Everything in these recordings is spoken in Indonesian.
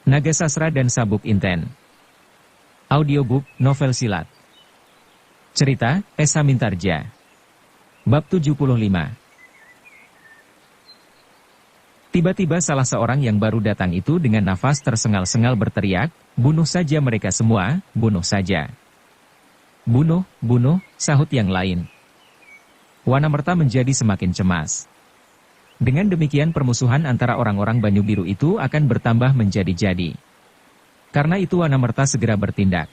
Naga Sastra dan Sabuk Inten. Audiobook, novel silat. Cerita, Esa Mintarja. Bab 75. Tiba-tiba salah seorang yang baru datang itu dengan nafas tersengal-sengal berteriak, "Bunuh saja mereka semua, bunuh saja." "Bunuh, bunuh," sahut yang lain. Wanamerta menjadi semakin cemas. Dengan demikian permusuhan antara orang-orang Banyu Biru itu akan bertambah menjadi-jadi. Karena itu Wanamerta segera bertindak.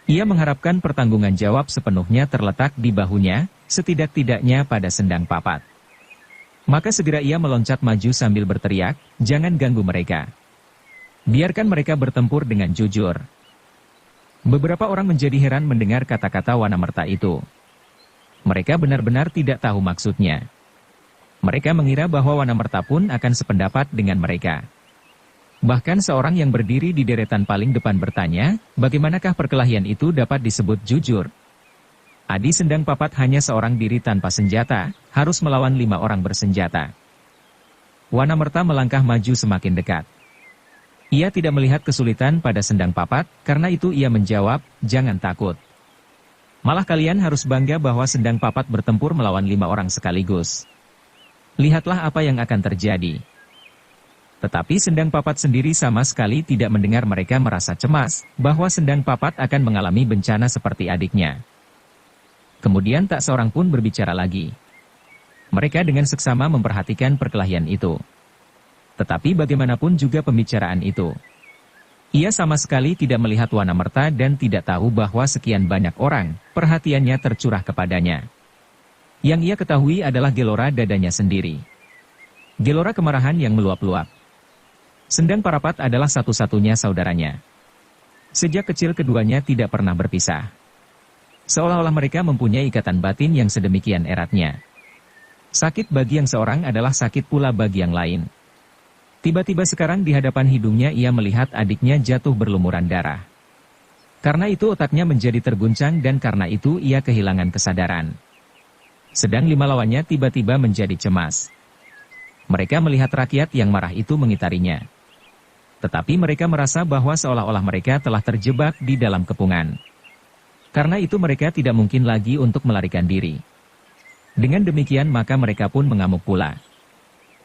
Ia mengharapkan pertanggungan jawab sepenuhnya terletak di bahunya, setidak-tidaknya pada Sendang Papat. Maka segera ia meloncat maju sambil berteriak, "Jangan ganggu mereka. Biarkan mereka bertempur dengan jujur." Beberapa orang menjadi heran mendengar kata-kata Wanamerta itu. Mereka benar-benar tidak tahu maksudnya. Mereka mengira bahwa Wanamerta pun akan sependapat dengan mereka. Bahkan seorang yang berdiri di deretan paling depan bertanya, bagaimanakah perkelahian itu dapat disebut jujur? Adi Sendang Papat hanya seorang diri tanpa senjata, harus melawan 5 orang bersenjata. Wanamerta melangkah maju semakin dekat. Ia tidak melihat kesulitan pada Sendang Papat, karena itu ia menjawab, "Jangan takut. Malah kalian harus bangga bahwa Sendang Papat bertempur melawan 5 orang sekaligus. Lihatlah apa yang akan terjadi." Tetapi Sendang Papat sendiri sama sekali tidak mendengar mereka merasa cemas, bahwa Sendang Papat akan mengalami bencana seperti adiknya. Kemudian tak seorang pun berbicara lagi. Mereka dengan seksama memperhatikan perkelahian itu. Tetapi bagaimanapun juga pembicaraan itu. Ia sama sekali tidak melihat Wanamerta dan tidak tahu bahwa sekian banyak orang, perhatiannya tercurah kepadanya. Yang ia ketahui adalah gelora dadanya sendiri. Gelora kemarahan yang meluap-luap. Sendang Parapat adalah satu-satunya saudaranya. Sejak kecil keduanya tidak pernah berpisah. Seolah-olah mereka mempunyai ikatan batin yang sedemikian eratnya. Sakit bagi yang seorang adalah sakit pula bagi yang lain. Tiba-tiba sekarang di hadapan hidungnya ia melihat adiknya jatuh berlumuran darah. Karena itu otaknya menjadi terguncang dan karena itu ia kehilangan kesadaran. Sedang 5 lawannya tiba-tiba menjadi cemas. Mereka melihat rakyat yang marah itu mengitarinya. Tetapi mereka merasa bahwa seolah-olah mereka telah terjebak di dalam kepungan. Karena itu mereka tidak mungkin lagi untuk melarikan diri. Dengan demikian maka mereka pun mengamuk pula.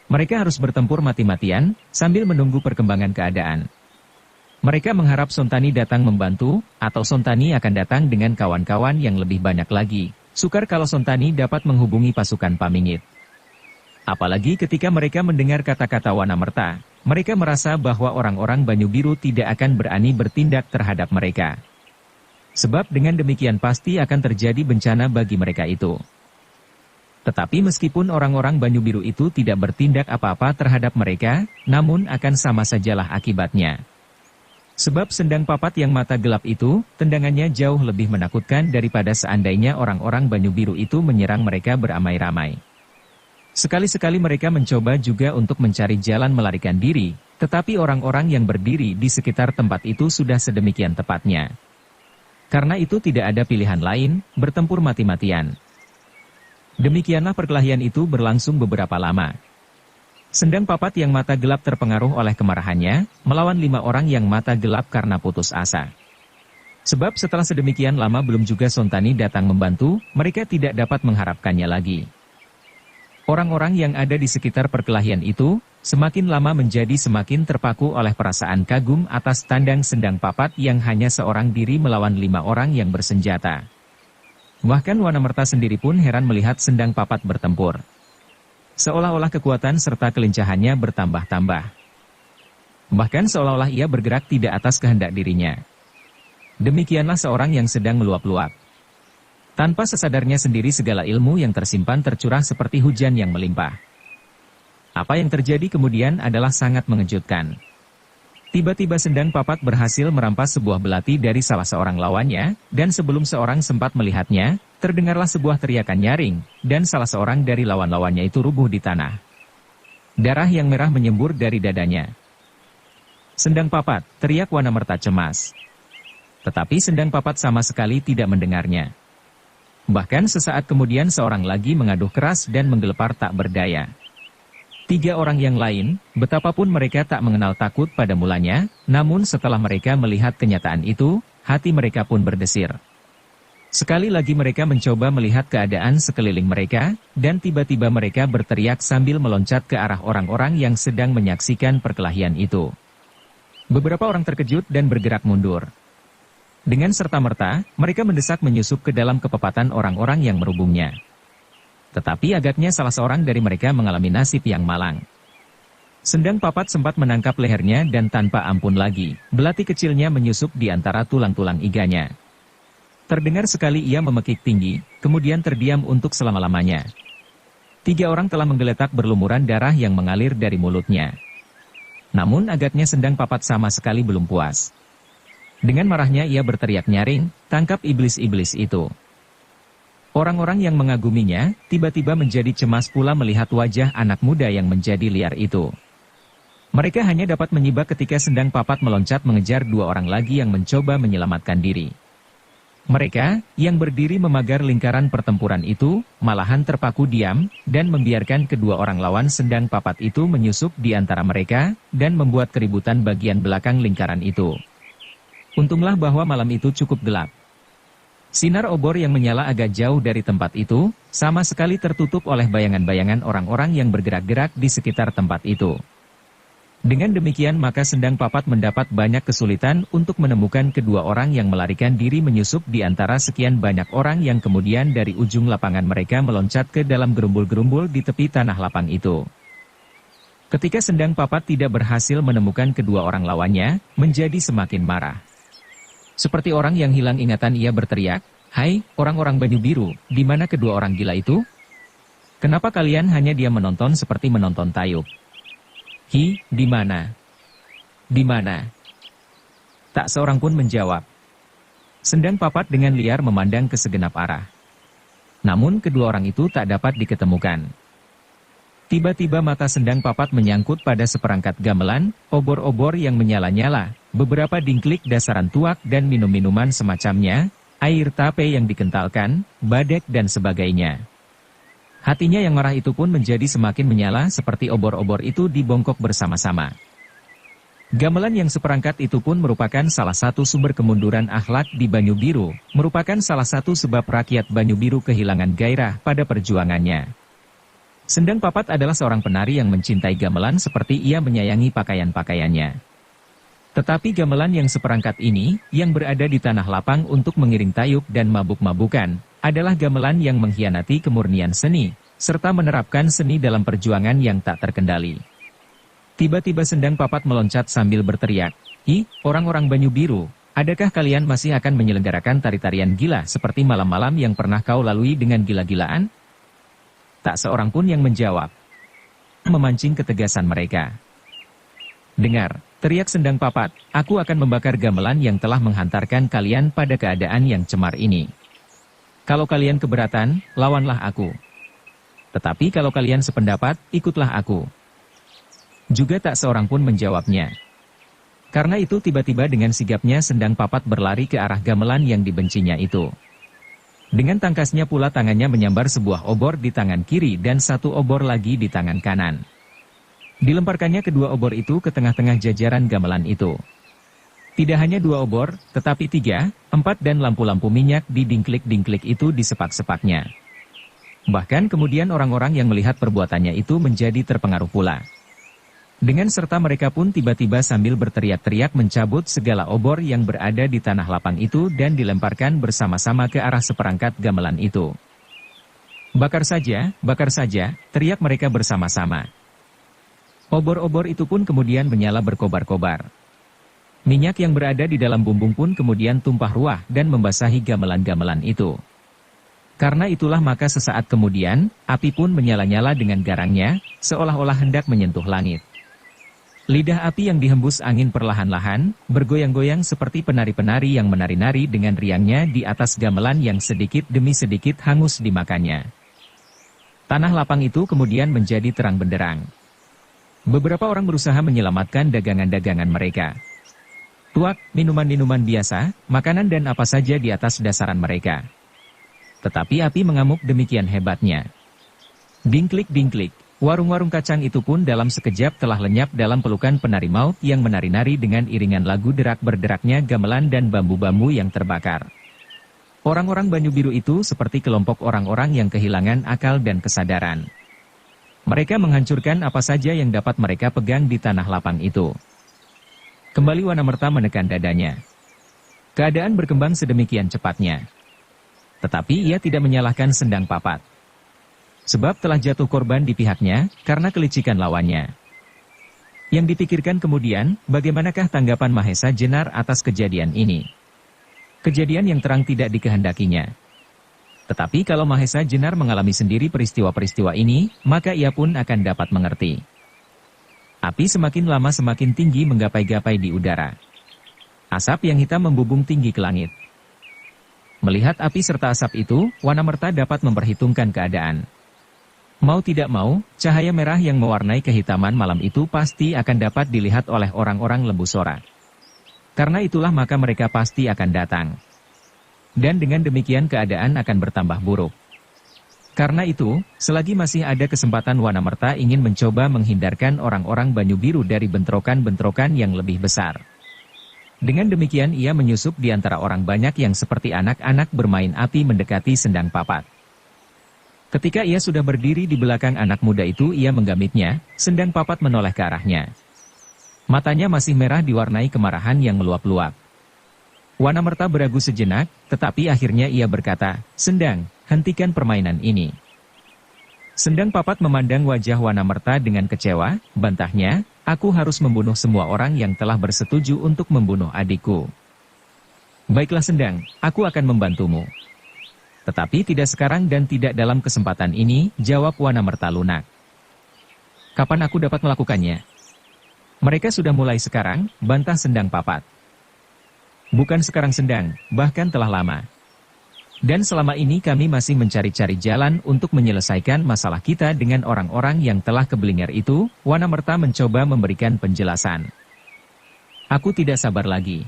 Mereka harus bertempur mati-matian, sambil menunggu perkembangan keadaan. Mereka mengharap Sontani datang membantu, atau Sontani akan datang dengan kawan-kawan yang lebih banyak lagi. Sukar kalau Sontani dapat menghubungi pasukan Pamingit. Apalagi ketika mereka mendengar kata-kata Wanamerta, mereka merasa bahwa orang-orang Banyu Biru tidak akan berani bertindak terhadap mereka. Sebab dengan demikian pasti akan terjadi bencana bagi mereka itu. Tetapi meskipun orang-orang Banyu Biru itu tidak bertindak apa-apa terhadap mereka, namun akan sama sajalah akibatnya. Sebab Sendang Papat yang mata gelap itu, tendangannya jauh lebih menakutkan daripada seandainya orang-orang Banyu Biru itu menyerang mereka beramai-ramai. Sekali-sekali mereka mencoba juga untuk mencari jalan melarikan diri, tetapi orang-orang yang berdiri di sekitar tempat itu sudah sedemikian tepatnya. Karena itu tidak ada pilihan lain, bertempur mati-matian. Demikianlah perkelahian itu berlangsung beberapa lama. Sendang Papat yang mata gelap terpengaruh oleh kemarahannya, melawan 5 orang yang mata gelap karena putus asa. Sebab setelah sedemikian lama belum juga Sontani datang membantu, mereka tidak dapat mengharapkannya lagi. Orang-orang yang ada di sekitar perkelahian itu, semakin lama menjadi semakin terpaku oleh perasaan kagum atas tandang Sendang Papat yang hanya seorang diri melawan 5 orang yang bersenjata. Bahkan Wanamerta sendiri pun heran melihat Sendang Papat bertempur. Seolah-olah kekuatan serta kelincahannya bertambah-tambah. Bahkan seolah-olah ia bergerak tidak atas kehendak dirinya. Demikianlah seorang yang sedang meluap-luap. Tanpa sesadarnya sendiri segala ilmu yang tersimpan tercurah seperti hujan yang melimpah. Apa yang terjadi kemudian adalah sangat mengejutkan. Tiba-tiba Sendang Papat berhasil merampas sebuah belati dari salah seorang lawannya, dan sebelum seorang sempat melihatnya, terdengarlah sebuah teriakan nyaring, dan salah seorang dari lawan-lawannya itu rubuh di tanah. Darah yang merah menyembur dari dadanya. "Sendang Papat!" teriak Wanamerta cemas. Tetapi Sendang Papat sama sekali tidak mendengarnya. Bahkan sesaat kemudian seorang lagi mengaduh keras dan menggelepar tak berdaya. Tiga orang yang lain, betapapun mereka tak mengenal takut pada mulanya, namun setelah mereka melihat kenyataan itu, hati mereka pun berdesir. Sekali lagi mereka mencoba melihat keadaan sekeliling mereka, dan tiba-tiba mereka berteriak sambil meloncat ke arah orang-orang yang sedang menyaksikan perkelahian itu. Beberapa orang terkejut dan bergerak mundur. Dengan serta-merta, mereka mendesak menyusup ke dalam kepepatan orang-orang yang merubungnya. Tetapi agaknya salah seorang dari mereka mengalami nasib yang malang. Sendang Papat sempat menangkap lehernya dan tanpa ampun lagi, belati kecilnya menyusup di antara tulang-tulang iganya. Terdengar sekali ia memekik tinggi, kemudian terdiam untuk selama-lamanya. Tiga orang telah menggeletak berlumuran darah yang mengalir dari mulutnya. Namun agaknya Sendang Papat sama sekali belum puas. Dengan marahnya ia berteriak nyaring, "Tangkap iblis-iblis itu!" Orang-orang yang mengaguminya, tiba-tiba menjadi cemas pula melihat wajah anak muda yang menjadi liar itu. Mereka hanya dapat menyibak ketika Sendang Papat meloncat mengejar dua orang lagi yang mencoba menyelamatkan diri. Mereka, yang berdiri memagar lingkaran pertempuran itu, malahan terpaku diam, dan membiarkan kedua orang lawan Sendang Papat itu menyusup di antara mereka, dan membuat keributan bagian belakang lingkaran itu. Untunglah bahwa malam itu cukup gelap. Sinar obor yang menyala agak jauh dari tempat itu, sama sekali tertutup oleh bayangan-bayangan orang-orang yang bergerak-gerak di sekitar tempat itu. Dengan demikian maka Sendang Papat mendapat banyak kesulitan untuk menemukan kedua orang yang melarikan diri menyusup di antara sekian banyak orang yang kemudian dari ujung lapangan mereka meloncat ke dalam gerumbul-gerumbul di tepi tanah lapang itu. Ketika Sendang Papat tidak berhasil menemukan kedua orang lawannya, menjadi semakin marah. Seperti orang yang hilang ingatan ia berteriak, "Hai, orang-orang baju biru, di mana kedua orang gila itu? Kenapa kalian hanya diam menonton seperti menonton tayub? Hi, di mana? Di mana?" Tak seorang pun menjawab. Sendang Papat dengan liar memandang ke segenap arah. Namun kedua orang itu tak dapat diketemukan. Tiba-tiba mata Sendang Papat menyangkut pada seperangkat gamelan, obor-obor yang menyala-nyala, beberapa dingklik dasaran tuak dan minum-minuman semacamnya, air tape yang dikentalkan, badek dan sebagainya. Hatinya yang marah itu pun menjadi semakin menyala seperti obor-obor itu dibongkok bersama-sama. Gamelan yang seperangkat itu pun merupakan salah satu sumber kemunduran akhlak di Banyu Biru, merupakan salah satu sebab rakyat Banyu Biru kehilangan gairah pada perjuangannya. Sendang Papat adalah seorang penari yang mencintai gamelan seperti ia menyayangi pakaian-pakaiannya. Tetapi gamelan yang seperangkat ini, yang berada di tanah lapang untuk mengiring tayub dan mabuk-mabukan, adalah gamelan yang mengkhianati kemurnian seni, serta menerapkan seni dalam perjuangan yang tak terkendali. Tiba-tiba Sendang Papat meloncat sambil berteriak, "Ih, orang-orang Banyu Biru, adakah kalian masih akan menyelenggarakan tari-tarian gila seperti malam-malam yang pernah kau lalui dengan gila-gilaan?" Tak seorang pun yang menjawab. Memancing ketegasan mereka. "Dengar," teriak Sendang Papat, "aku akan membakar gamelan yang telah menghantarkan kalian pada keadaan yang cemar ini. Kalau kalian keberatan, lawanlah aku. Tetapi kalau kalian sependapat, ikutlah aku." Juga tak seorang pun menjawabnya. Karena itu tiba-tiba dengan sigapnya Sendang Papat berlari ke arah gamelan yang dibencinya itu. Dengan tangkasnya pula tangannya menyambar sebuah obor di tangan kiri dan satu obor lagi di tangan kanan. Dilemparkannya kedua obor itu ke tengah-tengah jajaran gamelan itu. Tidak hanya dua obor, tetapi 3, 4 dan lampu-lampu minyak di dingklik-dingklik itu disepak-sepaknya. Bahkan kemudian orang-orang yang melihat perbuatannya itu menjadi terpengaruh pula. Dengan serta mereka pun tiba-tiba sambil berteriak-teriak mencabut segala obor yang berada di tanah lapang itu dan dilemparkan bersama-sama ke arah seperangkat gamelan itu. bakar saja," teriak mereka bersama-sama. Obor-obor itu pun kemudian menyala berkobar-kobar. Minyak yang berada di dalam bumbung pun kemudian tumpah ruah dan membasahi gamelan-gamelan itu. Karena itulah maka sesaat kemudian, api pun menyala-nyala dengan garangnya, seolah-olah hendak menyentuh langit. Lidah api yang dihembus angin perlahan-lahan, bergoyang-goyang seperti penari-penari yang menari-nari dengan riangnya di atas gamelan yang sedikit demi sedikit hangus dimakannya. Tanah lapang itu kemudian menjadi terang benderang. Beberapa orang berusaha menyelamatkan dagangan-dagangan mereka. Tuak, minuman-minuman biasa, makanan dan apa saja di atas dasaran mereka. Tetapi api mengamuk demikian hebatnya. Dingklik-dingklik, Warung-warung kacang itu pun dalam sekejap telah lenyap dalam pelukan penari maut yang menari-nari dengan iringan lagu derak berderaknya gamelan dan bambu-bambu yang terbakar. Orang-orang Banyu Biru itu seperti kelompok orang-orang yang kehilangan akal dan kesadaran. Mereka menghancurkan apa saja yang dapat mereka pegang di tanah lapang itu. Kembali Wanamerta menekan dadanya. Keadaan berkembang sedemikian cepatnya. Tetapi ia tidak menyalahkan Sendang Papat. Sebab telah jatuh korban di pihaknya, karena kelicikan lawannya. Yang dipikirkan kemudian, bagaimanakah tanggapan Mahesa Jenar atas kejadian ini? Kejadian yang terang tidak dikehendakinya. Tetapi kalau Mahesa Jenar mengalami sendiri peristiwa-peristiwa ini, maka ia pun akan dapat mengerti. Api semakin lama semakin tinggi menggapai-gapai di udara. Asap yang hitam membubung tinggi ke langit. Melihat api serta asap itu, Wanamerta dapat memperhitungkan keadaan. Mau tidak mau, cahaya merah yang mewarnai kehitaman malam itu pasti akan dapat dilihat oleh orang-orang Lembu Sora. Karena itulah maka mereka pasti akan datang. Dan dengan demikian keadaan akan bertambah buruk. Karena itu, selagi masih ada kesempatan Wanamerta ingin mencoba menghindarkan orang-orang Banyu Biru dari bentrokan-bentrokan yang lebih besar. Dengan demikian ia menyusup di antara orang banyak yang seperti anak-anak bermain api mendekati Sendang Papat. Ketika ia sudah berdiri di belakang anak muda itu ia menggamitnya, Sendang Papat menoleh ke arahnya. Matanya masih merah diwarnai kemarahan yang meluap-luap. Wanamerta beragu sejenak, tetapi akhirnya ia berkata, "Sendang, hentikan permainan ini." Sendang Papat memandang wajah Wanamerta dengan kecewa, bantahnya, "Aku harus membunuh semua orang yang telah bersetuju untuk membunuh adikku." "Baiklah Sendang, aku akan membantumu." "Tetapi tidak sekarang dan tidak dalam kesempatan ini," jawab Wanamerta lunak. "Kapan aku dapat melakukannya?" "Mereka sudah mulai sekarang," bantah Sendang Papat. "Bukan sekarang Sendang, bahkan telah lama. Dan selama ini kami masih mencari-cari jalan untuk menyelesaikan masalah kita dengan orang-orang yang telah keblinger itu." Wanamerta mencoba memberikan penjelasan. "Aku tidak sabar lagi.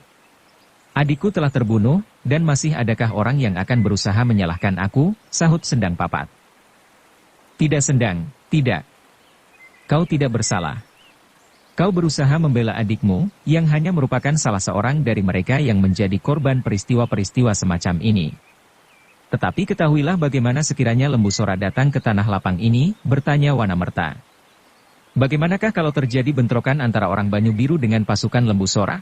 Adikku telah terbunuh, dan masih adakah orang yang akan berusaha menyalahkan aku?" sahut Sendang Papat. "Tidak Sendang, tidak. Kau tidak bersalah. Kau berusaha membela adikmu, yang hanya merupakan salah seorang dari mereka yang menjadi korban peristiwa-peristiwa semacam ini. Tetapi ketahuilah bagaimana sekiranya Lembu Sora datang ke tanah lapang ini," bertanya Wanamerta. "Bagaimanakah kalau terjadi bentrokan antara orang Banyu Biru dengan pasukan Lembu Sora?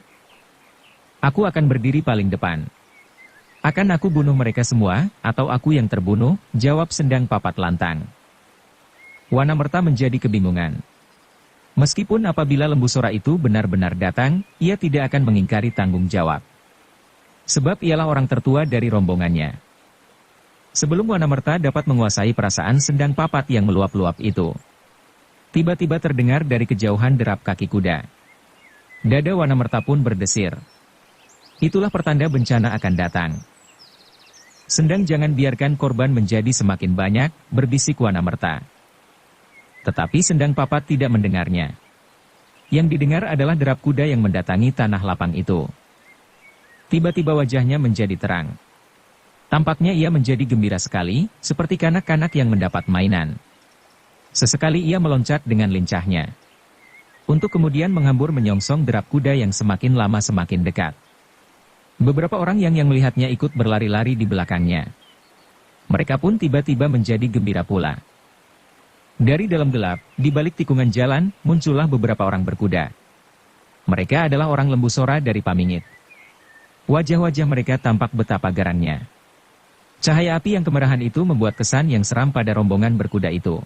Aku akan berdiri paling depan. Akan aku bunuh mereka semua, atau aku yang terbunuh?" jawab Sendang Papat lantang. Wanamerta menjadi kebingungan. Meskipun apabila Lembu Sora itu benar-benar datang, ia tidak akan mengingkari tanggung jawab. Sebab ialah orang tertua dari rombongannya. Sebelum Wanamerta dapat menguasai perasaan Sendang Papat yang meluap-luap itu, tiba-tiba terdengar dari kejauhan derap kaki kuda. Dada Wanamerta pun berdesir. Itulah pertanda bencana akan datang. "Sendang, jangan biarkan korban menjadi semakin banyak," berbisik Wanamerta. Tetapi Sendang Papat tidak mendengarnya. Yang didengar adalah derap kuda yang mendatangi tanah lapang itu. Tiba-tiba wajahnya menjadi terang. Tampaknya ia menjadi gembira sekali, seperti kanak-kanak yang mendapat mainan. Sesekali ia meloncat dengan lincahnya. Untuk kemudian menghambur menyongsong derap kuda yang semakin lama semakin dekat. Beberapa orang yang melihatnya ikut berlari-lari di belakangnya. Mereka pun tiba-tiba menjadi gembira pula. Dari dalam gelap, di balik tikungan jalan, muncullah beberapa orang berkuda. Mereka adalah orang Lembu Sora dari Pamingit. Wajah-wajah mereka tampak betapa garangnya. Cahaya api yang kemerahan itu membuat kesan yang seram pada rombongan berkuda itu.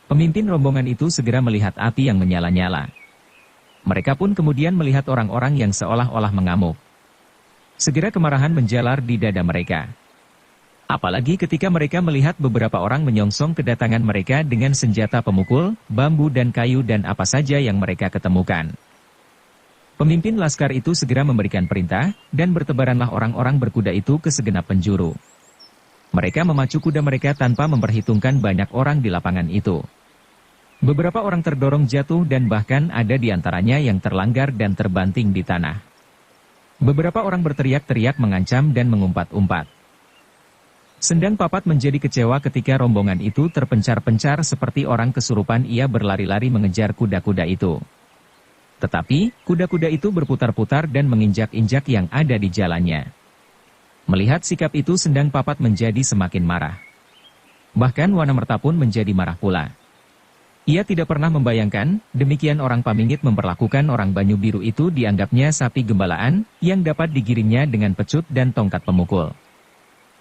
Pemimpin rombongan itu segera melihat api yang menyala-nyala. Mereka pun kemudian melihat orang-orang yang seolah-olah mengamuk. Segera kemarahan menjalar di dada mereka. Apalagi ketika mereka melihat beberapa orang menyongsong kedatangan mereka dengan senjata pemukul, bambu dan kayu dan apa saja yang mereka ketemukan. Pemimpin laskar itu segera memberikan perintah, dan bertebaranlah orang-orang berkuda itu ke segenap penjuru. Mereka memacu kuda mereka tanpa memperhitungkan banyak orang di lapangan itu. Beberapa orang terdorong jatuh dan bahkan ada di antaranya yang terlanggar dan terbanting di tanah. Beberapa orang berteriak-teriak mengancam dan mengumpat-umpat. Sendang Papat menjadi kecewa ketika rombongan itu terpencar-pencar seperti orang kesurupan. Ia berlari-lari mengejar kuda-kuda itu. Tetapi, kuda-kuda itu berputar-putar dan menginjak-injak yang ada di jalannya. Melihat sikap itu, Sendang Papat menjadi semakin marah. Bahkan Wanamerta pun menjadi marah pula. Ia tidak pernah membayangkan, demikian orang Pamingit memperlakukan orang Banyu Biru itu. Dianggapnya sapi gembalaan, yang dapat digiringnya dengan pecut dan tongkat pemukul.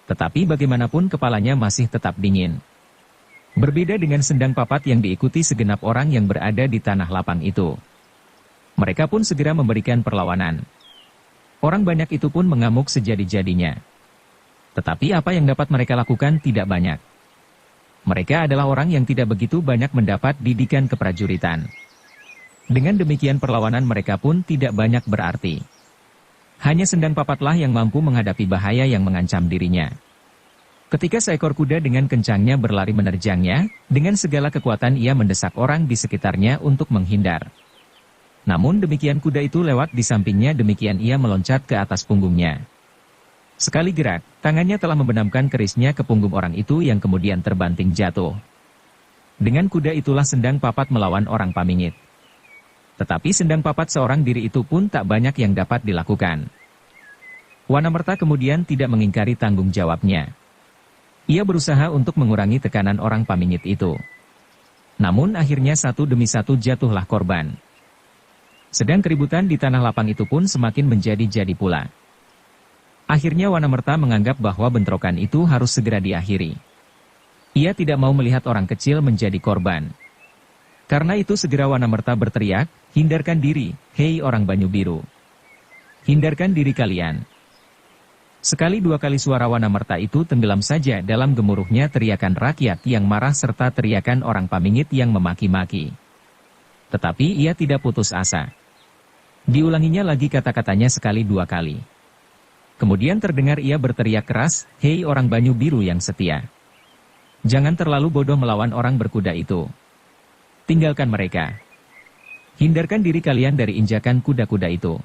Tetapi bagaimanapun kepalanya masih tetap dingin. Berbeda dengan Sendang Papat yang diikuti segenap orang yang berada di tanah lapang itu. Mereka pun segera memberikan perlawanan. Orang banyak itu pun mengamuk sejadi-jadinya. Tetapi apa yang dapat mereka lakukan tidak banyak. Mereka adalah orang yang tidak begitu banyak mendapat didikan keprajuritan. Dengan demikian perlawanan mereka pun tidak banyak berarti. Hanya Sendang Papatlah yang mampu menghadapi bahaya yang mengancam dirinya. Ketika seekor kuda dengan kencangnya berlari menerjangnya, dengan segala kekuatan ia mendesak orang di sekitarnya untuk menghindar. Namun demikian kuda itu lewat di sampingnya, demikian ia meloncat ke atas punggungnya. Sekali gerak, tangannya telah membenamkan kerisnya ke punggung orang itu yang kemudian terbanting jatuh. Dengan kuda itulah Sendang Papat melawan orang Pamingit. Tetapi Sendang Papat seorang diri itu pun tak banyak yang dapat dilakukan. Wanamerta kemudian tidak mengingkari tanggung jawabnya. Ia berusaha untuk mengurangi tekanan orang Pamingit itu. Namun akhirnya satu demi satu jatuhlah korban. Sedang keributan di tanah lapang itu pun semakin menjadi-jadi pula. Akhirnya Wanamerta menganggap bahwa bentrokan itu harus segera diakhiri. Ia tidak mau melihat orang kecil menjadi korban. Karena itu segera Wanamerta berteriak, "Hindarkan diri, hei orang Banyu Biru. Hindarkan diri kalian." Sekali dua kali suara Wanamerta itu tenggelam saja dalam gemuruhnya teriakan rakyat yang marah serta teriakan orang Pamingit yang memaki-maki. Tetapi ia tidak putus asa. Diulanginya lagi kata-katanya sekali dua kali. Kemudian terdengar ia berteriak keras, "Hei orang Banyu Biru yang setia. Jangan terlalu bodoh melawan orang berkuda itu. Tinggalkan mereka. Hindarkan diri kalian dari injakan kuda-kuda itu."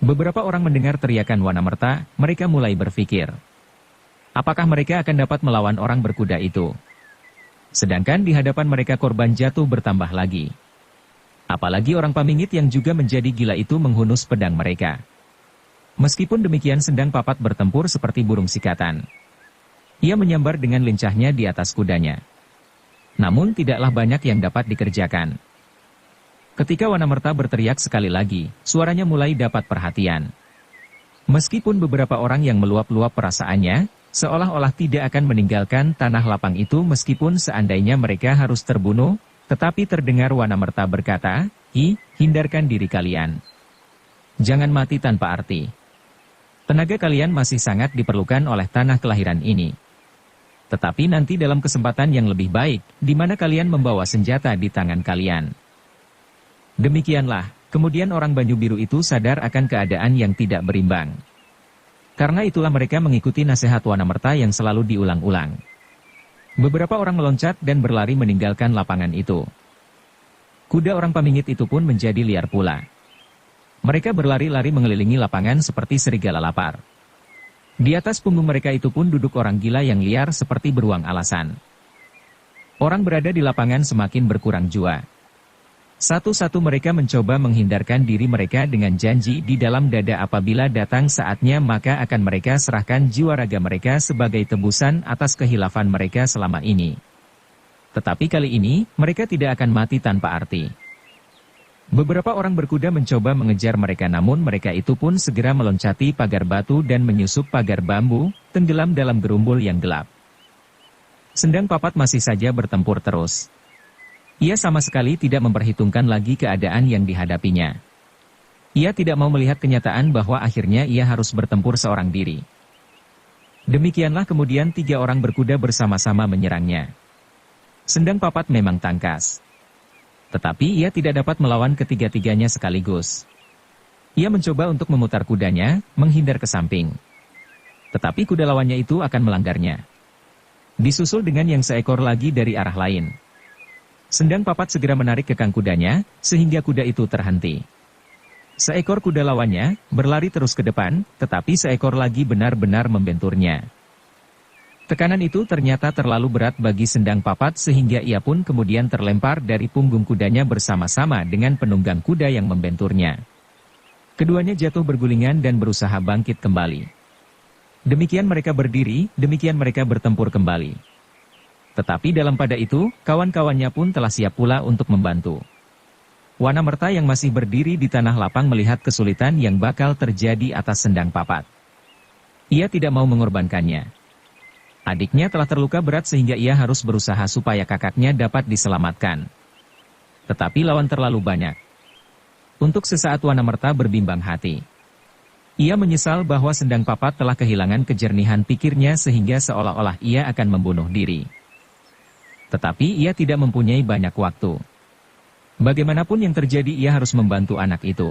Beberapa orang mendengar teriakan Wanamerta, mereka mulai berpikir. Apakah mereka akan dapat melawan orang berkuda itu? Sedangkan di hadapan mereka korban jatuh bertambah lagi. Apalagi orang Pamingit yang juga menjadi gila itu menghunus pedang mereka. Meskipun demikian Sendang Papat bertempur seperti burung sikatan. Ia menyambar dengan lincahnya di atas kudanya. Namun tidaklah banyak yang dapat dikerjakan. Ketika Wanamerta berteriak sekali lagi, suaranya mulai dapat perhatian. Meskipun beberapa orang yang meluap-luap perasaannya, seolah-olah tidak akan meninggalkan tanah lapang itu meskipun seandainya mereka harus terbunuh, tetapi terdengar Wanamerta berkata, Hindarkan diri kalian. Jangan mati tanpa arti. Tenaga kalian masih sangat diperlukan oleh tanah kelahiran ini. Tetapi nanti dalam kesempatan yang lebih baik, di mana kalian membawa senjata di tangan kalian." Demikianlah, kemudian orang Banyu Biru itu sadar akan keadaan yang tidak berimbang. Karena itulah mereka mengikuti nasihat Wanamerta yang selalu diulang-ulang. Beberapa orang meloncat dan berlari meninggalkan lapangan itu. Kuda orang Pamingit itu pun menjadi liar pula. Mereka berlari-lari mengelilingi lapangan seperti serigala lapar. Di atas punggung mereka itu pun duduk orang gila yang liar seperti beruang alasan. Orang berada di lapangan semakin berkurang jua. Satu-satu mereka mencoba menghindarkan diri mereka dengan janji di dalam dada apabila datang saatnya maka akan mereka serahkan jiwa raga mereka sebagai tebusan atas kehilafan mereka selama ini. Tetapi kali ini, mereka tidak akan mati tanpa arti. Beberapa orang berkuda mencoba mengejar mereka namun mereka itu pun segera meloncati pagar batu dan menyusup pagar bambu, tenggelam dalam gerumbul yang gelap. Sendang Papat masih saja bertempur terus. Ia sama sekali tidak memperhitungkan lagi keadaan yang dihadapinya. Ia tidak mau melihat kenyataan bahwa akhirnya ia harus bertempur seorang diri. Demikianlah kemudian 3 orang berkuda bersama-sama menyerangnya. Sendang Papat memang tangkas. Tetapi ia tidak dapat melawan ketiga-tiganya sekaligus. Ia mencoba untuk memutar kudanya, menghindar ke samping. Tetapi kuda lawannya itu akan melanggarnya. Disusul dengan yang seekor lagi dari arah lain. Sendang Papat segera menarik kekang kudanya, sehingga kuda itu terhenti. Seekor kuda lawannya berlari terus ke depan, tetapi seekor lagi benar-benar membenturnya. Tekanan itu ternyata terlalu berat bagi Sendang Papat sehingga ia pun kemudian terlempar dari punggung kudanya bersama-sama dengan penunggang kuda yang membenturnya. Keduanya jatuh bergulingan dan berusaha bangkit kembali. Demikian mereka berdiri, demikian mereka bertempur kembali. Tetapi dalam pada itu, kawan-kawannya pun telah siap pula untuk membantu. Wanamerta yang masih berdiri di tanah lapang melihat kesulitan yang bakal terjadi atas Sendang Papat. Ia tidak mau mengorbankannya. Adiknya telah terluka berat sehingga ia harus berusaha supaya kakaknya dapat diselamatkan. Tetapi lawan terlalu banyak. Untuk sesaat Wanamerta berbimbang hati. Ia menyesal bahwa Sendang Papat telah kehilangan kejernihan pikirnya sehingga seolah-olah ia akan membunuh diri. Tetapi ia tidak mempunyai banyak waktu. Bagaimanapun yang terjadi ia harus membantu anak itu.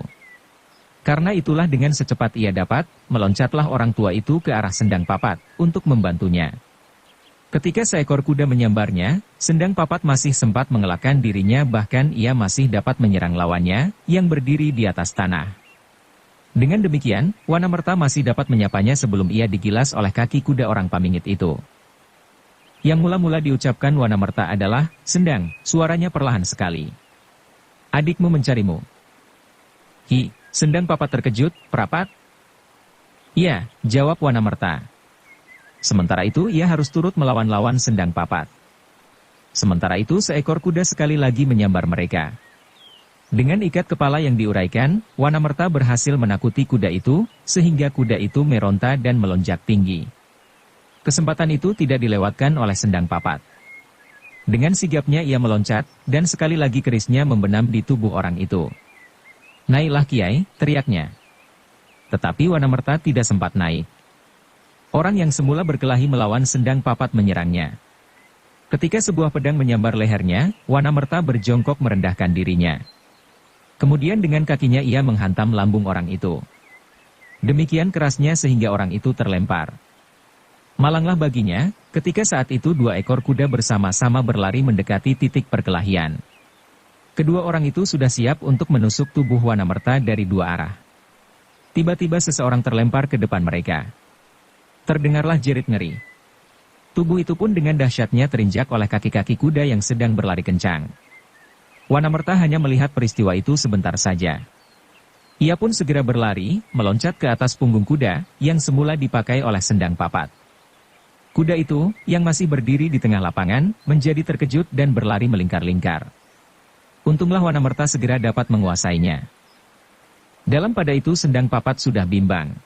Karena itulah dengan secepat ia dapat, meloncatlah orang tua itu ke arah Sendang Papat untuk membantunya. Ketika seekor kuda menyambarnya, Sendang Papat masih sempat mengelakkan dirinya bahkan ia masih dapat menyerang lawannya, yang berdiri di atas tanah. Dengan demikian, Wanamerta masih dapat menyapanya sebelum ia digilas oleh kaki kuda orang pamingit itu. Yang mula-mula diucapkan Wanamerta adalah, "Sendang," suaranya perlahan sekali. "Adikmu mencarimu." "Hi," Sendang Papat terkejut, "Prapat?" "Iya," jawab Wanamerta. Sementara itu ia harus turut melawan-lawan Sendang Papat. Sementara itu seekor kuda sekali lagi menyambar mereka. Dengan ikat kepala yang diuraikan, Wanamerta berhasil menakuti kuda itu, sehingga kuda itu meronta dan melonjak tinggi. Kesempatan itu tidak dilewatkan oleh Sendang Papat. Dengan sigapnya ia meloncat, dan sekali lagi kerisnya membenam di tubuh orang itu. "Naiklah Kiai," teriaknya. Tetapi Wanamerta tidak sempat naik. Orang yang semula berkelahi melawan Sendang Papat menyerangnya. Ketika sebuah pedang menyambar lehernya, Wanamerta berjongkok merendahkan dirinya. Kemudian dengan kakinya ia menghantam lambung orang itu. Demikian kerasnya sehingga orang itu terlempar. Malanglah baginya, ketika saat itu dua ekor kuda bersama-sama berlari mendekati titik perkelahian. Kedua orang itu sudah siap untuk menusuk tubuh Wanamerta dari dua arah. Tiba-tiba seseorang terlempar ke depan mereka. Terdengarlah jerit ngeri. Tubuh itu pun dengan dahsyatnya terinjak oleh kaki-kaki kuda yang sedang berlari kencang. Wanamerta hanya melihat peristiwa itu sebentar saja. Ia pun segera berlari, meloncat ke atas punggung kuda, yang semula dipakai oleh Sendang Papat. Kuda itu, yang masih berdiri di tengah lapangan, menjadi terkejut dan berlari melingkar-lingkar. Untunglah Wanamerta segera dapat menguasainya. Dalam pada itu Sendang Papat sudah bimbang.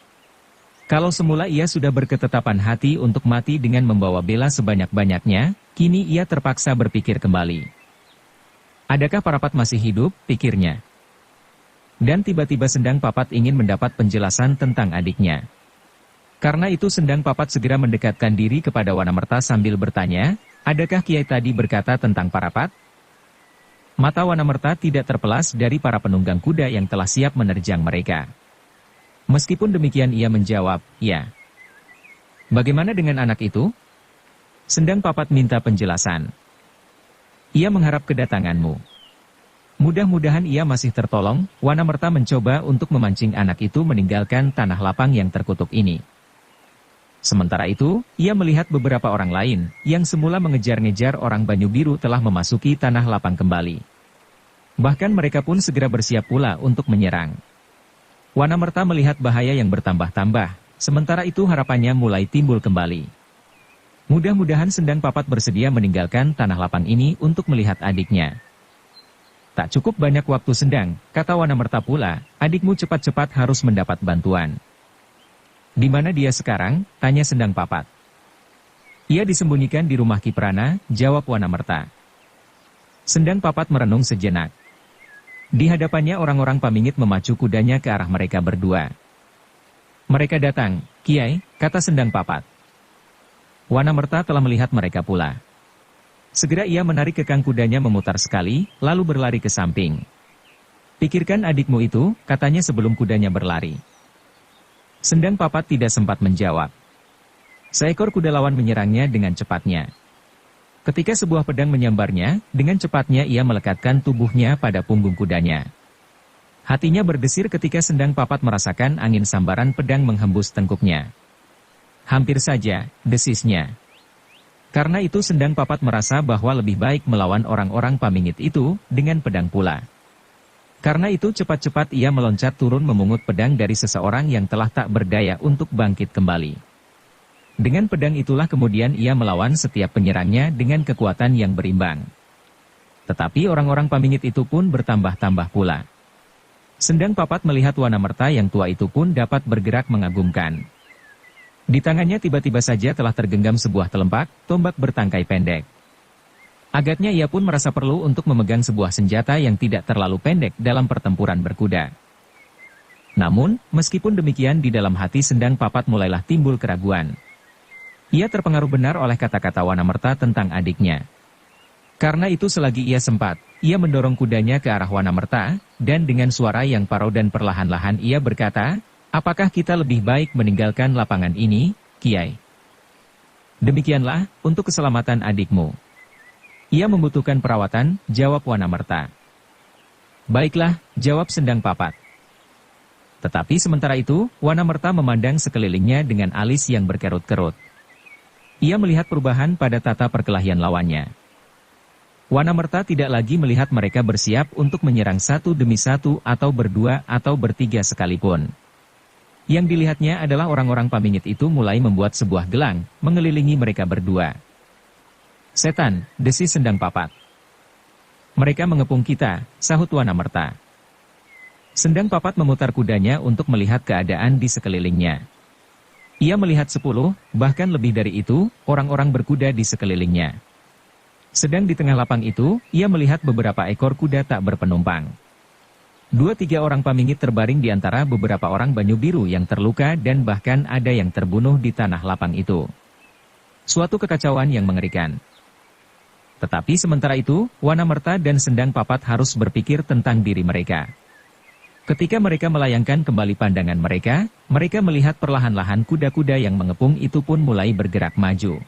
Kalau semula ia sudah berketetapan hati untuk mati dengan membawa bela sebanyak-banyaknya, kini ia terpaksa berpikir kembali. Adakah Parapat masih hidup, pikirnya. Dan tiba-tiba Sendang Papat ingin mendapat penjelasan tentang adiknya. Karena itu Sendang Papat segera mendekatkan diri kepada Wanamerta sambil bertanya, "Adakah Kiai tadi berkata tentang Parapat?" Mata Wanamerta tidak terpelas dari para penunggang kuda yang telah siap menerjang mereka. Meskipun demikian ia menjawab, "Ya." "Bagaimana dengan anak itu?" Sendang Papat minta penjelasan. "Ia mengharap kedatanganmu." Mudah-mudahan ia masih tertolong. Wanamerta mencoba untuk memancing anak itu meninggalkan tanah lapang yang terkutuk ini. Sementara itu, ia melihat beberapa orang lain, yang semula mengejar-ngejar orang Banyu Biru telah memasuki tanah lapang kembali. Bahkan mereka pun segera bersiap pula untuk menyerang. Wanamerta melihat bahaya yang bertambah-tambah, sementara itu harapannya mulai timbul kembali. Mudah-mudahan Sendang Papat bersedia meninggalkan tanah lapang ini untuk melihat adiknya. "Tak cukup banyak waktu Sendang," kata Wanamerta pula, "adikmu cepat-cepat harus mendapat bantuan." "Di mana dia sekarang?" tanya Sendang Papat. "Ia disembunyikan di rumah Kiprana," jawab Wanamerta. Sendang Papat merenung sejenak. Di hadapannya orang-orang pamingit memacu kudanya ke arah mereka berdua. "Mereka datang, Kiai," kata Sendang Papat. Wanamerta telah melihat mereka pula. Segera ia menarik kekang kudanya memutar sekali, lalu berlari ke samping. "Pikirkan adikmu itu," katanya sebelum kudanya berlari. Sendang Papat tidak sempat menjawab. Seekor kuda lawan menyerangnya dengan cepatnya. Ketika sebuah pedang menyambarnya, dengan cepatnya ia melekatkan tubuhnya pada punggung kudanya. Hatinya berdesir ketika Sendang Papat merasakan angin sambaran pedang menghembus tengkuknya. "Hampir saja," desisnya. Karena itu Sendang Papat merasa bahwa lebih baik melawan orang-orang pamingit itu dengan pedang pula. Karena itu cepat-cepat ia meloncat turun memungut pedang dari seseorang yang telah tak berdaya untuk bangkit kembali. Dengan pedang itulah kemudian ia melawan setiap penyerangnya dengan kekuatan yang berimbang. Tetapi orang-orang pamingit itu pun bertambah-tambah pula. Sendang Papat melihat Wanamerta yang tua itu pun dapat bergerak mengagumkan. Di tangannya tiba-tiba saja telah tergenggam sebuah telempak, tombak bertangkai pendek. Agaknya ia pun merasa perlu untuk memegang sebuah senjata yang tidak terlalu pendek dalam pertempuran berkuda. Namun, meskipun demikian di dalam hati Sendang Papat mulailah timbul keraguan. Ia terpengaruh benar oleh kata-kata Wanamerta tentang adiknya. Karena itu selagi ia sempat, ia mendorong kudanya ke arah Wanamerta, dan dengan suara yang parau dan perlahan-lahan ia berkata, "Apakah kita lebih baik meninggalkan lapangan ini, Kiai?" "Demikianlah, untuk keselamatan adikmu. Ia membutuhkan perawatan," jawab Wanamerta. "Baiklah," jawab Sendang Papat. Tetapi sementara itu, Wanamerta memandang sekelilingnya dengan alis yang berkerut-kerut. Ia melihat perubahan pada tata perkelahian lawannya. Wanamerta tidak lagi melihat mereka bersiap untuk menyerang satu demi satu atau berdua atau bertiga sekalipun. Yang dilihatnya adalah orang-orang pamingit itu mulai membuat sebuah gelang, mengelilingi mereka berdua. "Setan," desis Sendang Papat. "Mereka mengepung kita," sahut Wanamerta. Sendang Papat memutar kudanya untuk melihat keadaan di sekelilingnya. Ia melihat 10, bahkan lebih dari itu, orang-orang berkuda di sekelilingnya. Sedang di tengah lapang itu, ia melihat beberapa ekor kuda tak berpenumpang. 2-3 orang pamingit terbaring di antara beberapa orang Banyu Biru yang terluka dan bahkan ada yang terbunuh di tanah lapang itu. Suatu kekacauan yang mengerikan. Tetapi sementara itu, Wanamerta dan Sendang Papat harus berpikir tentang diri mereka. Ketika mereka melayangkan kembali pandangan mereka, mereka melihat perlahan-lahan kuda-kuda yang mengepung itu pun mulai bergerak maju.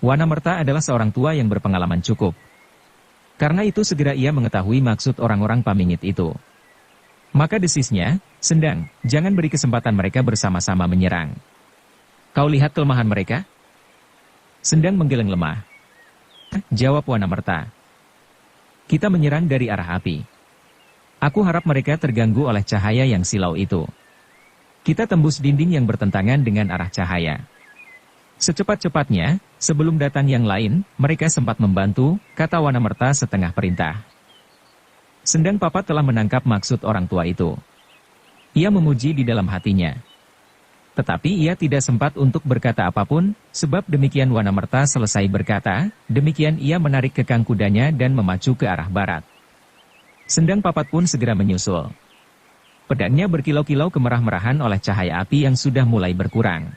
Wanamerta adalah seorang tua yang berpengalaman cukup. Karena itu segera ia mengetahui maksud orang-orang pamingit itu. Maka desisnya, "Sendang, jangan beri kesempatan mereka bersama-sama menyerang. Kau lihat kelemahan mereka?" Sendang menggeleng lemah. Jawab Wanamerta. "Kita menyerang dari arah api. Aku harap mereka terganggu oleh cahaya yang silau itu. Kita tembus dinding yang bertentangan dengan arah cahaya. Secepat-cepatnya, sebelum datang yang lain, mereka sempat membantu," kata Wanamerta setengah perintah. Sendang Papat telah menangkap maksud orang tua itu. Ia memuji di dalam hatinya. Tetapi ia tidak sempat untuk berkata apapun, sebab demikian Wanamerta selesai berkata, demikian ia menarik kekang kudanya dan memacu ke arah barat. Sendang Papat pun segera menyusul. Pedangnya berkilau-kilau kemerah-merahan oleh cahaya api yang sudah mulai berkurang.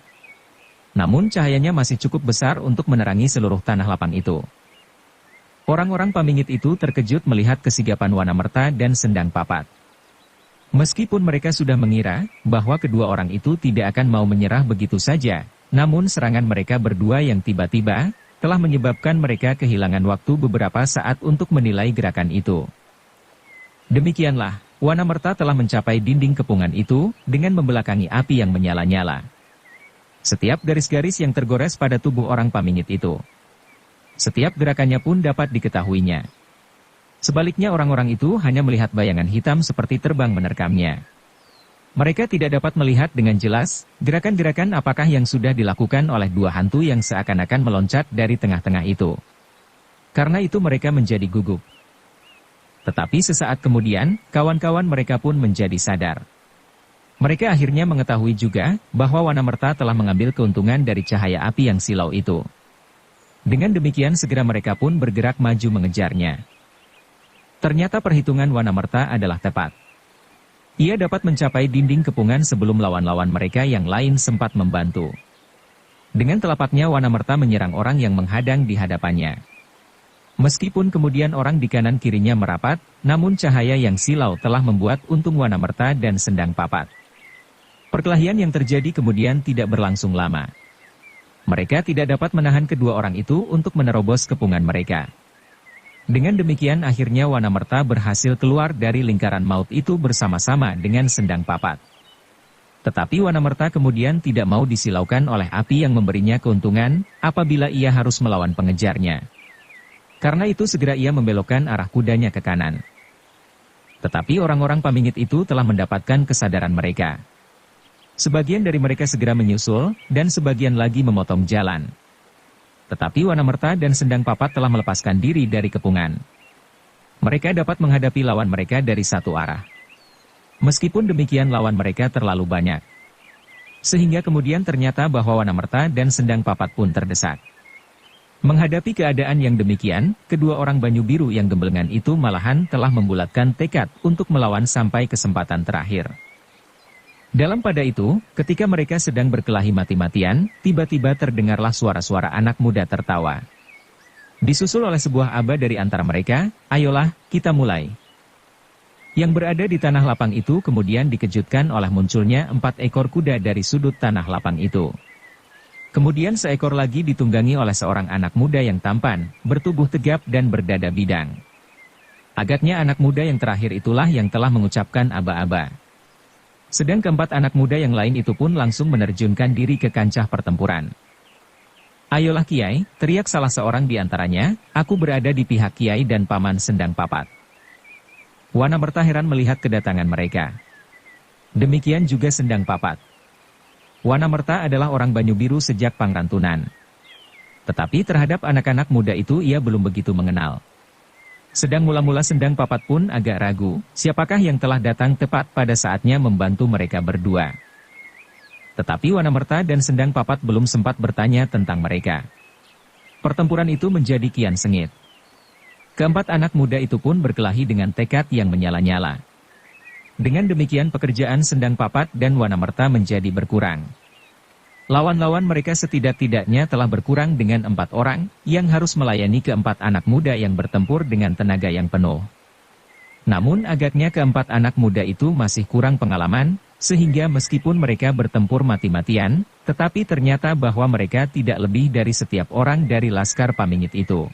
Namun cahayanya masih cukup besar untuk menerangi seluruh tanah lapang itu. Orang-orang pamingit itu terkejut melihat kesigapan Wanamerta dan Sendang Papat. Meskipun mereka sudah mengira bahwa kedua orang itu tidak akan mau menyerah begitu saja, namun serangan mereka berdua yang tiba-tiba telah menyebabkan mereka kehilangan waktu beberapa saat untuk menilai gerakan itu. Demikianlah, Wanamerta telah mencapai dinding kepungan itu dengan membelakangi api yang menyala-nyala. Setiap garis-garis yang tergores pada tubuh orang pamingit itu. Setiap gerakannya pun dapat diketahuinya. Sebaliknya orang-orang itu hanya melihat bayangan hitam seperti terbang menerkamnya. Mereka tidak dapat melihat dengan jelas gerakan-gerakan apakah yang sudah dilakukan oleh dua hantu yang seakan-akan meloncat dari tengah-tengah itu. Karena itu mereka menjadi gugup. Tetapi sesaat kemudian, kawan-kawan mereka pun menjadi sadar. Mereka akhirnya mengetahui juga bahwa Wanamerta telah mengambil keuntungan dari cahaya api yang silau itu. Dengan demikian segera mereka pun bergerak maju mengejarnya. Ternyata perhitungan Wanamerta adalah tepat. Ia dapat mencapai dinding kepungan sebelum lawan-lawan mereka yang lain sempat membantu. Dengan telapaknya Wanamerta menyerang orang yang menghadang di hadapannya. Meskipun kemudian orang di kanan kirinya merapat, namun cahaya yang silau telah membuat untung Wanamerta dan Sendang Papat. Perkelahian yang terjadi kemudian tidak berlangsung lama. Mereka tidak dapat menahan kedua orang itu untuk menerobos kepungan mereka. Dengan demikian akhirnya Wanamerta berhasil keluar dari lingkaran maut itu bersama-sama dengan Sendang Papat. Tetapi Wanamerta kemudian tidak mau disilaukan oleh api yang memberinya keuntungan apabila ia harus melawan pengejarnya. Karena itu segera ia membelokkan arah kudanya ke kanan. Tetapi orang-orang pamingit itu telah mendapatkan kesadaran mereka. Sebagian dari mereka segera menyusul, dan sebagian lagi memotong jalan. Tetapi Wanamerta dan Sendang Papat telah melepaskan diri dari kepungan. Mereka dapat menghadapi lawan mereka dari satu arah. Meskipun demikian lawan mereka terlalu banyak. Sehingga kemudian ternyata bahwa Wanamerta dan Sendang Papat pun terdesak. Menghadapi keadaan yang demikian, kedua orang Banyu Biru yang gemblengan itu malahan telah membulatkan tekad untuk melawan sampai kesempatan terakhir. Dalam pada itu, ketika mereka sedang berkelahi mati-matian, tiba-tiba terdengarlah suara-suara anak muda tertawa. Disusul oleh sebuah aba dari antara mereka, "Ayolah, kita mulai." Yang berada di tanah lapang itu kemudian dikejutkan oleh munculnya 4 ekor kuda dari sudut tanah lapang itu. Kemudian seekor lagi ditunggangi oleh seorang anak muda yang tampan, bertubuh tegap dan berdada bidang. Agaknya anak muda yang terakhir itulah yang telah mengucapkan aba-aba. Sedang keempat anak muda yang lain itu pun langsung menerjunkan diri ke kancah pertempuran. "Ayolah Kiai," teriak salah seorang di antaranya, "aku berada di pihak Kiai dan Paman Sendang Papat." Wanamerta heran melihat kedatangan mereka. Demikian juga Sendang Papat. Wanamerta adalah orang Banyu Biru sejak pangrantunan. Tetapi terhadap anak-anak muda itu ia belum begitu mengenal. Sedang mula-mula Sendang Papat pun agak ragu, siapakah yang telah datang tepat pada saatnya membantu mereka berdua. Tetapi Wanamerta dan Sendang Papat belum sempat bertanya tentang mereka. Pertempuran itu menjadi kian sengit. Keempat anak muda itu pun berkelahi dengan tekad yang menyala-nyala. Dengan demikian pekerjaan Sendang Papat dan Wanamerta menjadi berkurang. Lawan-lawan mereka setidak-tidaknya telah berkurang dengan 4 orang, yang harus melayani keempat anak muda yang bertempur dengan tenaga yang penuh. Namun agaknya keempat anak muda itu masih kurang pengalaman, sehingga meskipun mereka bertempur mati-matian, tetapi ternyata bahwa mereka tidak lebih dari setiap orang dari laskar Pamingit itu.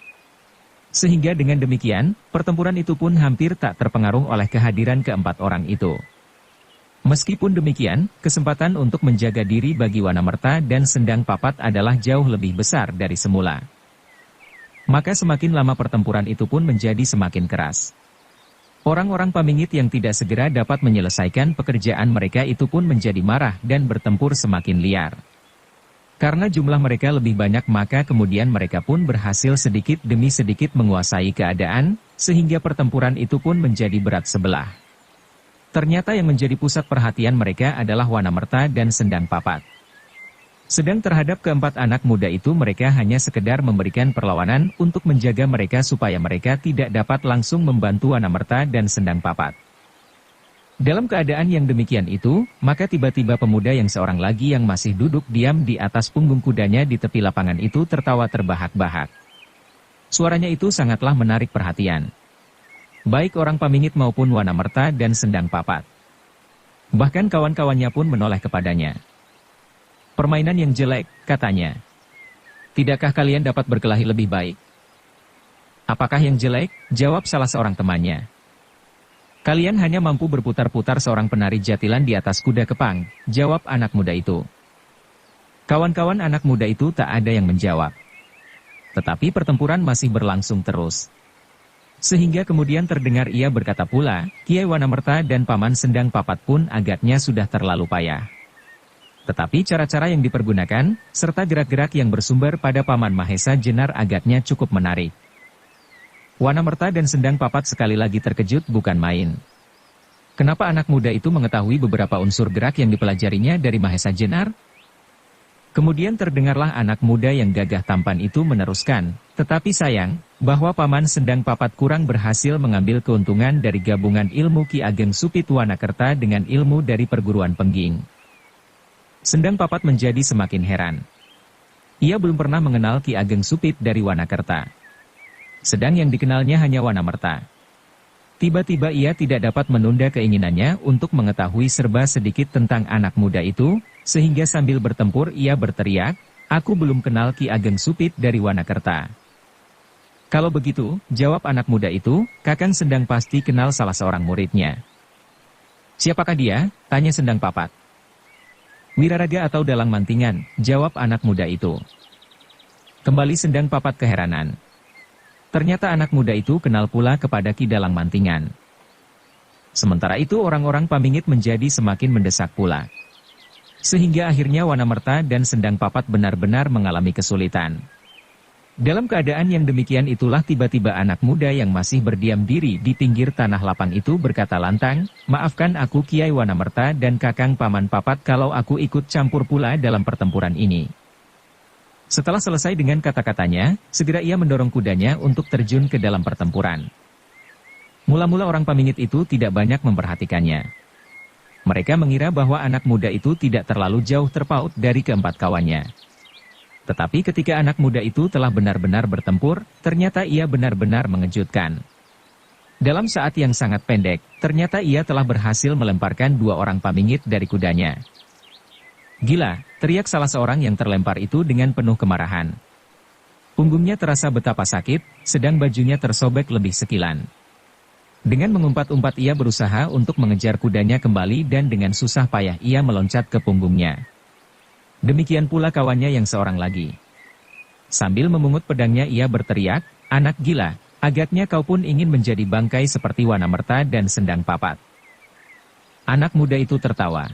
Sehingga dengan demikian, pertempuran itu pun hampir tak terpengaruh oleh kehadiran keempat orang itu. Meskipun demikian, kesempatan untuk menjaga diri bagi Wanamerta dan Sendang Papat adalah jauh lebih besar dari semula. Maka semakin lama pertempuran itu pun menjadi semakin keras. Orang-orang Pamingit yang tidak segera dapat menyelesaikan pekerjaan mereka itu pun menjadi marah dan bertempur semakin liar. Karena jumlah mereka lebih banyak maka kemudian mereka pun berhasil sedikit demi sedikit menguasai keadaan, sehingga pertempuran itu pun menjadi berat sebelah. Ternyata yang menjadi pusat perhatian mereka adalah Wanamerta dan Sendang Papat. Sedang terhadap keempat anak muda itu mereka hanya sekedar memberikan perlawanan untuk menjaga mereka supaya mereka tidak dapat langsung membantu Wanamerta dan Sendang Papat. Dalam keadaan yang demikian itu, maka tiba-tiba pemuda yang seorang lagi yang masih duduk diam di atas punggung kudanya di tepi lapangan itu tertawa terbahak-bahak. Suaranya itu sangatlah menarik perhatian. Baik orang Pamingit maupun Wanamerta dan Sendang Papat. Bahkan kawan-kawannya pun menoleh kepadanya. "Permainan yang jelek," katanya. "Tidakkah kalian dapat berkelahi lebih baik?" "Apakah yang jelek?" jawab salah seorang temannya. "Kalian hanya mampu berputar-putar seorang penari jatilan di atas kuda kepang," jawab anak muda itu. Kawan-kawan anak muda itu tak ada yang menjawab. Tetapi pertempuran masih berlangsung terus. Sehingga kemudian terdengar ia berkata pula, "Kiai Wanamerta dan Paman Sendang Papat pun agaknya sudah terlalu payah." Tetapi cara-cara yang dipergunakan, serta gerak-gerak yang bersumber pada Paman Mahesa Jenar agaknya cukup menarik. Wanamerta dan Sendang Papat sekali lagi terkejut bukan main. Kenapa anak muda itu mengetahui beberapa unsur gerak yang dipelajarinya dari Mahesa Jenar? Kemudian terdengarlah anak muda yang gagah tampan itu meneruskan, "Tetapi sayang, bahwa Paman Sendang Papat kurang berhasil mengambil keuntungan dari gabungan ilmu Ki Ageng Supit Wanakerta dengan ilmu dari perguruan Pengging." Sendang Papat menjadi semakin heran. Ia belum pernah mengenal Ki Ageng Supit dari Wanakerta. Sedang yang dikenalnya hanya Wanamerta. Tiba-tiba ia tidak dapat menunda keinginannya untuk mengetahui serba sedikit tentang anak muda itu, sehingga sambil bertempur ia berteriak, "Aku belum kenal Ki Ageng Supit dari Wanakerta." "Kalau begitu," jawab anak muda itu, "Kakang Sendang pasti kenal salah seorang muridnya." "Siapakah dia?" tanya Sendang Papat. Wiraraga atau dalang mantingan, jawab anak muda itu. Kembali Sendang Papat keheranan. Ternyata anak muda itu kenal pula kepada Ki Dalang Mantingan. Sementara itu orang-orang Pamingit menjadi semakin mendesak pula. Sehingga akhirnya Wanamerta dan Sendang Papat benar-benar mengalami kesulitan. Dalam keadaan yang demikian itulah tiba-tiba anak muda yang masih berdiam diri di pinggir tanah lapang itu berkata lantang, "Maafkan aku Kiai Wanamerta dan Kakang Paman Papat kalau aku ikut campur pula dalam pertempuran ini." Setelah selesai dengan kata-katanya, segera ia mendorong kudanya untuk terjun ke dalam pertempuran. Mula-mula orang Pamingit itu tidak banyak memperhatikannya. Mereka mengira bahwa anak muda itu tidak terlalu jauh terpaut dari keempat kawannya. Tetapi ketika anak muda itu telah benar-benar bertempur, ternyata ia benar-benar mengejutkan. Dalam saat yang sangat pendek, ternyata ia telah berhasil melemparkan 2 orang Pamingit dari kudanya. "Gila!" teriak salah seorang yang terlempar itu dengan penuh kemarahan. Punggungnya terasa betapa sakit, sedang bajunya tersobek lebih sekilan. Dengan mengumpat-umpat ia berusaha untuk mengejar kudanya kembali dan dengan susah payah ia meloncat ke punggungnya. Demikian pula kawannya yang seorang lagi. Sambil memungut pedangnya ia berteriak, "Anak gila, agaknya kau pun ingin menjadi bangkai seperti Wanamerta dan Sendang Papat." Anak muda itu tertawa.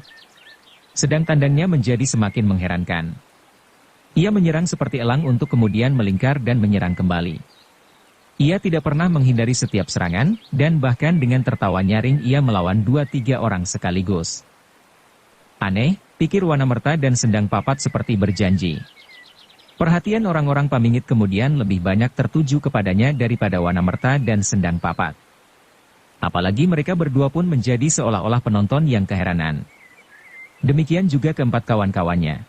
Sedang tandangnya menjadi semakin mengherankan. Ia menyerang seperti elang untuk kemudian melingkar dan menyerang kembali. Ia tidak pernah menghindari setiap serangan, dan bahkan dengan tertawa nyaring ia melawan 2-3 orang sekaligus. Aneh, pikir Wanamerta dan Sendang Papat seperti berjanji. Perhatian orang-orang Pamingit kemudian lebih banyak tertuju kepadanya daripada Wanamerta dan Sendang Papat. Apalagi mereka berdua pun menjadi seolah-olah penonton yang keheranan. Demikian juga keempat kawan-kawannya.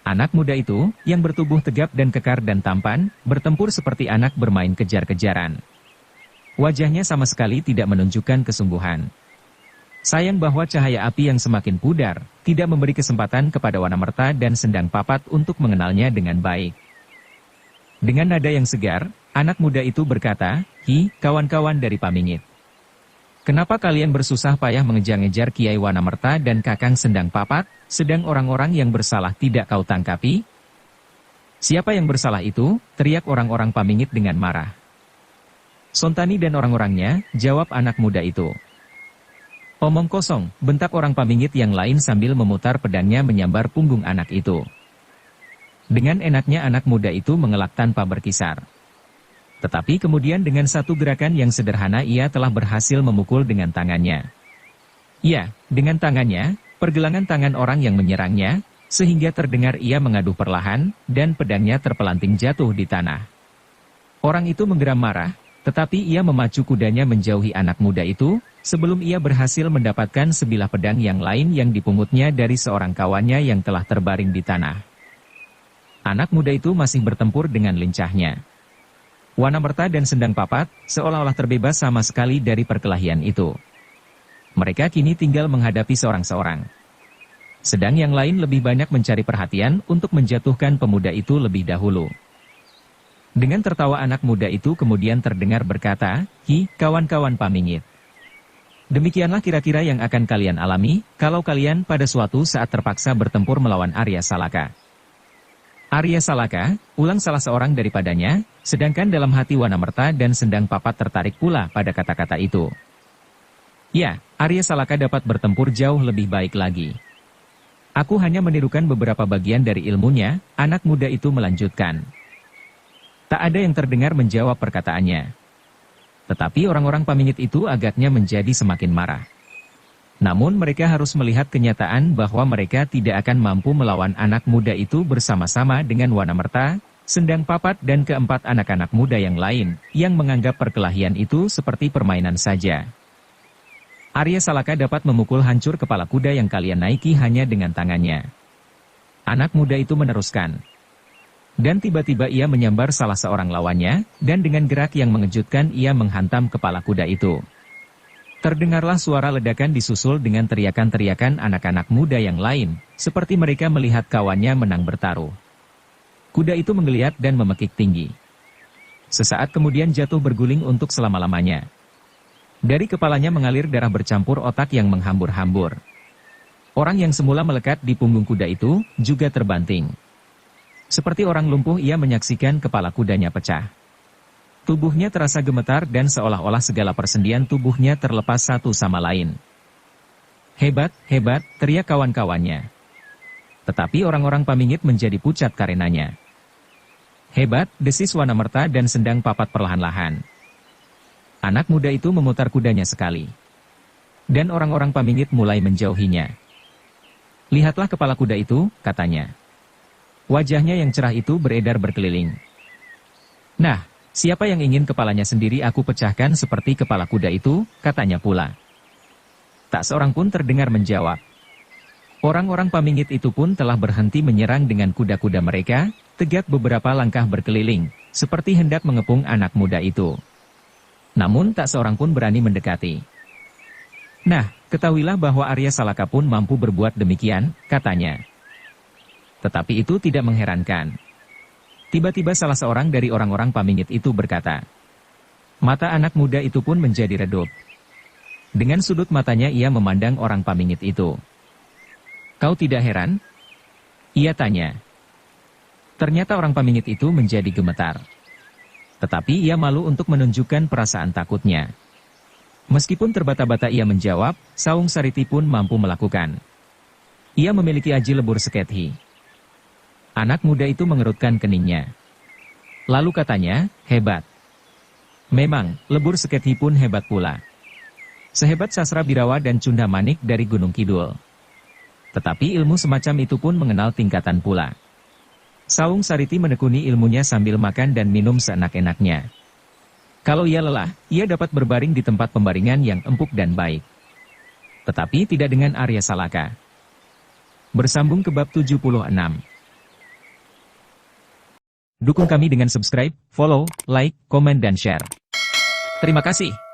Anak muda itu, yang bertubuh tegap dan kekar dan tampan, bertempur seperti anak bermain kejar-kejaran. Wajahnya sama sekali tidak menunjukkan kesungguhan. Sayang bahwa cahaya api yang semakin pudar, tidak memberi kesempatan kepada Wanamerta dan Sendang Papat untuk mengenalnya dengan baik. Dengan nada yang segar, anak muda itu berkata, "Hi, kawan-kawan dari Pamingit. Kenapa kalian bersusah payah mengejar-ngejar Kiai Wanamerta dan Kakang Sendang Papat, sedang orang-orang yang bersalah tidak kau tangkapi?" "Siapa yang bersalah itu?" teriak orang-orang Pamingit dengan marah. "Sontani dan orang-orangnya," jawab anak muda itu. "Omong kosong," bentak orang Pamingit yang lain sambil memutar pedangnya menyambar punggung anak itu. Dengan enaknya anak muda itu mengelak tanpa berkisar. Tetapi kemudian dengan satu gerakan yang sederhana ia telah berhasil memukul dengan tangannya. Ya, dengan tangannya, pergelangan tangan orang yang menyerangnya, sehingga terdengar ia mengaduh perlahan, dan pedangnya terpelanting jatuh di tanah. Orang itu menggeram marah, tetapi ia memacu kudanya menjauhi anak muda itu, sebelum ia berhasil mendapatkan sebilah pedang yang lain yang dipungutnya dari seorang kawannya yang telah terbaring di tanah. Anak muda itu masih bertempur dengan lincahnya. Wanamerta dan Sendang Papat seolah-olah terbebas sama sekali dari perkelahian itu. Mereka kini tinggal menghadapi seorang-seorang. Sedang yang lain lebih banyak mencari perhatian untuk menjatuhkan pemuda itu lebih dahulu. Dengan tertawa anak muda itu kemudian terdengar berkata, "Hi, kawan-kawan Pamingit. Demikianlah kira-kira yang akan kalian alami, kalau kalian pada suatu saat terpaksa bertempur melawan Arya Salaka." "Arya Salaka," ulang salah seorang daripadanya, sedangkan dalam hati Wanamerta dan Sendang Papat tertarik pula pada kata-kata itu. "Ya, Arya Salaka dapat bertempur jauh lebih baik lagi. Aku hanya menirukan beberapa bagian dari ilmunya," anak muda itu melanjutkan. Tak ada yang terdengar menjawab perkataannya. Tetapi orang-orang Pamingit itu agaknya menjadi semakin marah. Namun mereka harus melihat kenyataan bahwa mereka tidak akan mampu melawan anak muda itu bersama-sama dengan Wanamerta, Sendang Papat dan keempat anak-anak muda yang lain, yang menganggap perkelahian itu seperti permainan saja. "Arya Salaka dapat memukul hancur kepala kuda yang kalian naiki hanya dengan tangannya," anak muda itu meneruskan. Dan tiba-tiba ia menyambar salah seorang lawannya, dan dengan gerak yang mengejutkan ia menghantam kepala kuda itu. Terdengarlah suara ledakan disusul dengan teriakan-teriakan anak-anak muda yang lain, seperti mereka melihat kawannya menang bertaruh. Kuda itu menggeliat dan memekik tinggi. Sesaat kemudian jatuh berguling untuk selama-lamanya. Dari kepalanya mengalir darah bercampur otak yang menghambur-hambur. Orang yang semula melekat di punggung kuda itu, juga terbanting. Seperti orang lumpuh ia menyaksikan kepala kudanya pecah. Tubuhnya terasa gemetar dan seolah-olah segala persendian tubuhnya terlepas satu sama lain. Hebat, hebat, teriak kawan-kawannya. Tetapi orang-orang Pamingit menjadi pucat karenanya. Hebat, desis Wanamerta dan Sendang Papat perlahan-lahan. Anak muda itu memutar kudanya sekali. Dan orang-orang Pamingit mulai menjauhinya. Lihatlah kepala kuda itu, katanya. Wajahnya yang cerah itu beredar berkeliling. Nah, siapa yang ingin kepalanya sendiri aku pecahkan seperti kepala kuda itu, katanya pula. Tak seorang pun terdengar menjawab. Orang-orang Pamingit itu pun telah berhenti menyerang dengan kuda-kuda mereka, tegak beberapa langkah berkeliling, seperti hendak mengepung anak muda itu. Namun tak seorang pun berani mendekati. Nah, ketahuilah bahwa Arya Salaka pun mampu berbuat demikian, katanya. Tetapi itu tidak mengherankan. Tiba-tiba salah seorang dari orang-orang Pamingit itu berkata. Mata anak muda itu pun menjadi redup. Dengan sudut matanya ia memandang orang Pamingit itu. Kau tidak heran? Ia tanya. Ternyata orang Pamingit itu menjadi gemetar. Tetapi ia malu untuk menunjukkan perasaan takutnya. Meskipun terbata-bata ia menjawab, Saung Sariti pun mampu melakukan. Ia memiliki aji lebur Sekethi. Anak muda itu mengerutkan keningnya. Lalu katanya, hebat. Memang, lebur Sekethi pun hebat pula. Sehebat Sasra Birawa dan Cunda Manik dari Gunung Kidul. Tetapi ilmu semacam itu pun mengenal tingkatan pula. Saung Sariti menekuni ilmunya sambil makan dan minum seenak-enaknya. Kalau ia lelah, ia dapat berbaring di tempat pembaringan yang empuk dan baik. Tetapi tidak dengan Arya Salaka. Bersambung ke bab 76. Dukung kami dengan subscribe, follow, like, komen dan share. Terima kasih.